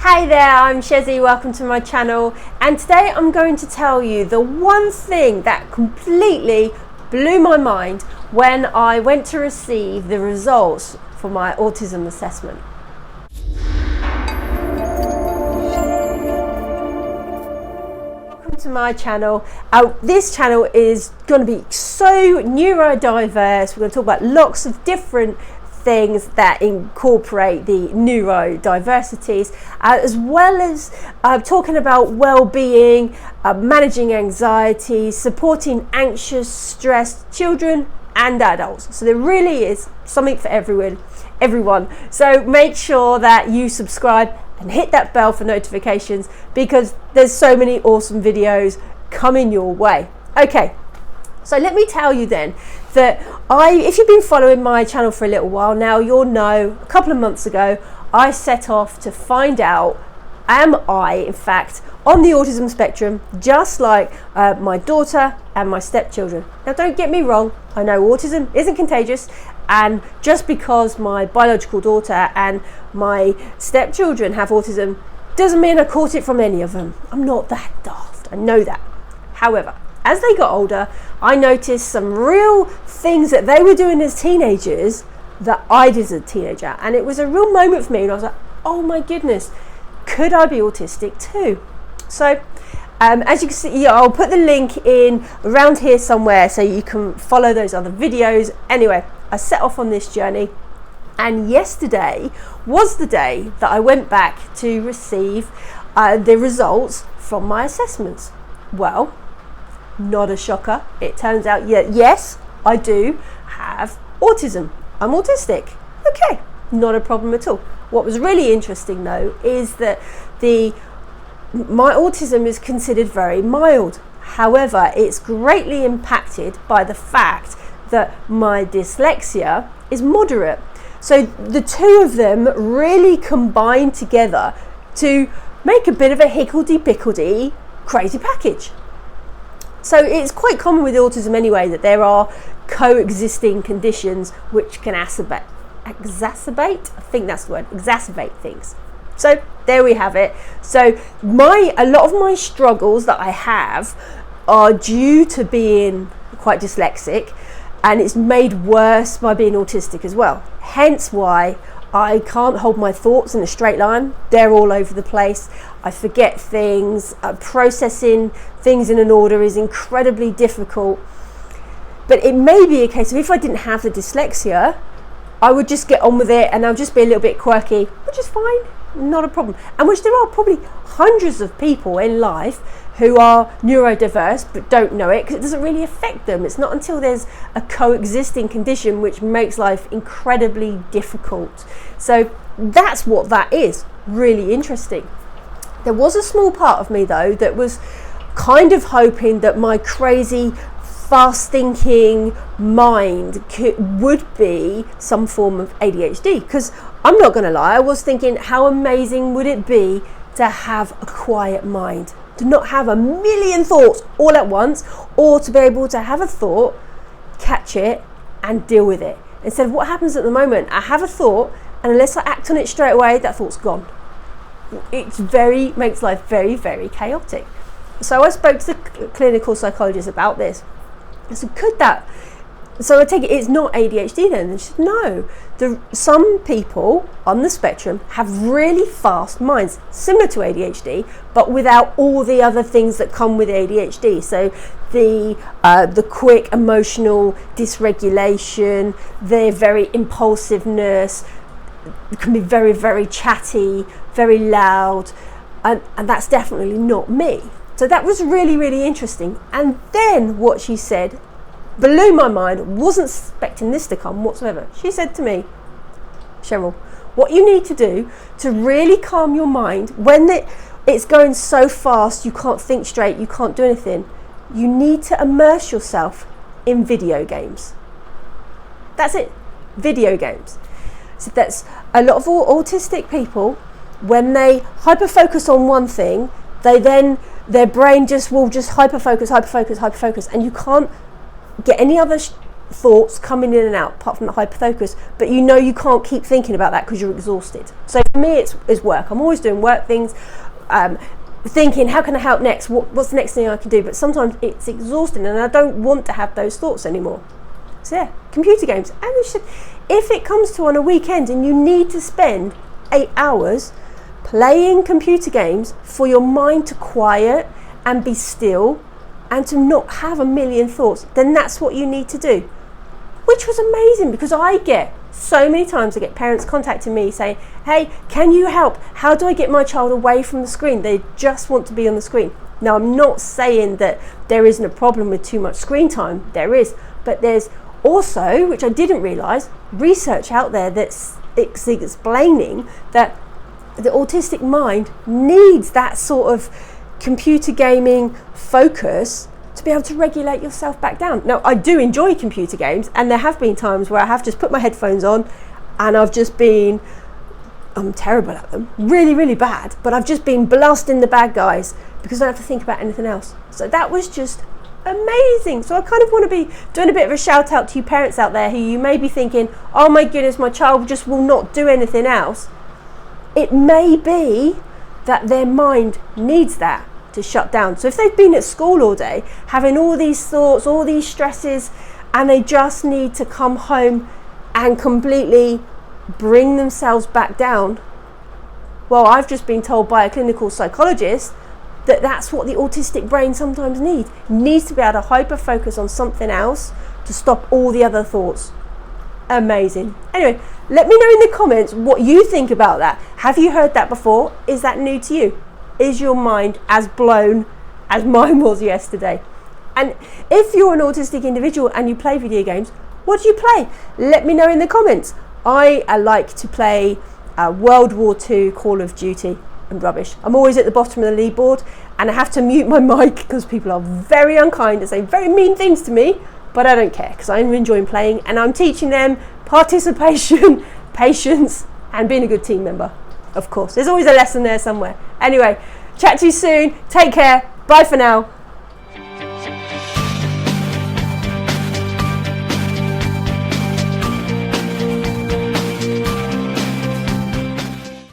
Hey there, I'm Shezzy, welcome to my channel, and today I'm going to tell you the one thing that completely blew my mind when I went to receive the results for my autism assessment. Welcome to my channel. This channel is going to be so neurodiverse. We're going to talk about lots of different things that incorporate the neurodiversities, as well as talking about well-being, managing anxiety, supporting anxious, stressed children and adults. So there really is something for everyone. So make sure that you subscribe and hit that bell for notifications, because there's so many awesome videos coming your way. Okay, so let me tell you then that if you've been following my channel for a little while now, you'll know a couple of months ago I set off to find out, am I in fact on the autism spectrum, just like my daughter and my stepchildren. Now don't get me wrong, I know autism isn't contagious, and just because my biological daughter and my stepchildren have autism doesn't mean I caught it from any of them. I'm not that daft, I know that. However, as they got older, I noticed some real things that they were doing as teenagers that I did as a teenager, and it was a real moment for me, and I was like, oh my goodness, could I be autistic too? So as you can see, I'll put the link in around here somewhere so you can follow those other videos. Anyway, I set off on this journey, and yesterday was the day that I went back to receive the results from my assessments. Well, not a shocker. It turns out, yes, I do have autism. I'm autistic. Okay, not a problem at all. What was really interesting though is that my autism is considered very mild. However, it's greatly impacted by the fact that my dyslexia is moderate. So the two of them really combine together to make a bit of a higgledy-pickledy crazy package. So it's quite common with autism anyway that there are coexisting conditions which can exacerbate, I think that's the word, exacerbate things. So there we have it. So a lot of my struggles that I have are due to being quite dyslexic, and it's made worse by being autistic as well. Hence why I can't hold my thoughts in a straight line. They're all over the place. I forget things. Processing things in an order is incredibly difficult. But it may be a case of, if I didn't have the dyslexia, I would just get on with it and I'll just be a little bit quirky, which is fine, not a problem. And which there are probably hundreds of people in life who are neurodiverse but don't know it, because it doesn't really affect them. It's not until there's a coexisting condition which makes life incredibly difficult. So that's what that is. Really interesting. There was a small part of me though that was kind of hoping that my crazy fast thinking mind would be some form of ADHD, because I'm not going to lie, I was thinking, how amazing would it be to have a quiet mind, to not have a million thoughts all at once, or to be able to have a thought, catch it and deal with it, instead of what happens at the moment. I have a thought, and unless I act on it straight away, that thought's gone. It makes life very, very chaotic. So I spoke to the clinical psychologist about this. I said, so I take it it's not ADHD then? And she said, no. Some people on the spectrum have really fast minds, similar to ADHD, but without all the other things that come with ADHD. So the quick emotional dysregulation, their very impulsiveness, can be very, very chatty, very loud, and that's definitely not me. So that was really, really interesting. And then what she said blew my mind. Wasn't expecting this to come whatsoever. She said to me, Cheryl, what you need to do to really calm your mind when it's going so fast you can't think straight, you can't do anything, you need to immerse yourself in video games. That's it, video games. So that's a lot of autistic people, when they hyper-focus on one thing, their brain will just hyper-focus, and you can't get any other thoughts coming in and out, apart from the hyperfocus, but you know you can't keep thinking about that because you're exhausted. So for me, it's work. I'm always doing work things, thinking, how can I help next? What's the next thing I can do? But sometimes it's exhausting and I don't want to have those thoughts anymore. So yeah, computer games. And if it comes to on a weekend and you need to spend 8 hours playing computer games for your mind to quiet and be still and to not have a million thoughts, then that's what you need to do. Which was amazing, because I get parents contacting me saying, hey, can you help? How do I get my child away from the screen? They just want to be on the screen. Now, I'm not saying that there isn't a problem with too much screen time. There is. But there's also, which I didn't realise, research out there that's explaining that the autistic mind needs that sort of computer gaming focus to be able to regulate yourself back down. Now, I do enjoy computer games, and there have been times where I have just put my headphones on and I'm terrible at them, really, really bad, but I've just been blasting the bad guys because I don't have to think about anything else. So that was just amazing. So I kind of want to be doing a bit of a shout out to you parents out there who you may be thinking, oh my goodness, my child just will not do anything else. It may be that their mind needs that to shut down. So if they've been at school all day having all these thoughts, all these stresses, and they just need to come home and completely bring themselves back down, well, I've just been told by a clinical psychologist that that's what the autistic brain sometimes needs to be able to hyper focus on something else to stop all the other thoughts. Amazing. Anyway, let me know in the comments what you think about that. Have you heard that before? Is that new to you? Is your mind as blown as mine was yesterday? And if you're an autistic individual and you play video games, what do you play? Let me know in the comments. I like to play World War II Call of Duty and rubbish. I'm always at the bottom of the leaderboard, and I have to mute my mic because people are very unkind and say very mean things to me, but I don't care because I'm enjoying playing and I'm teaching them participation, patience, and being a good team member. Of course, there's always a lesson there somewhere. Anyway, chat to you soon. Take care. Bye for now.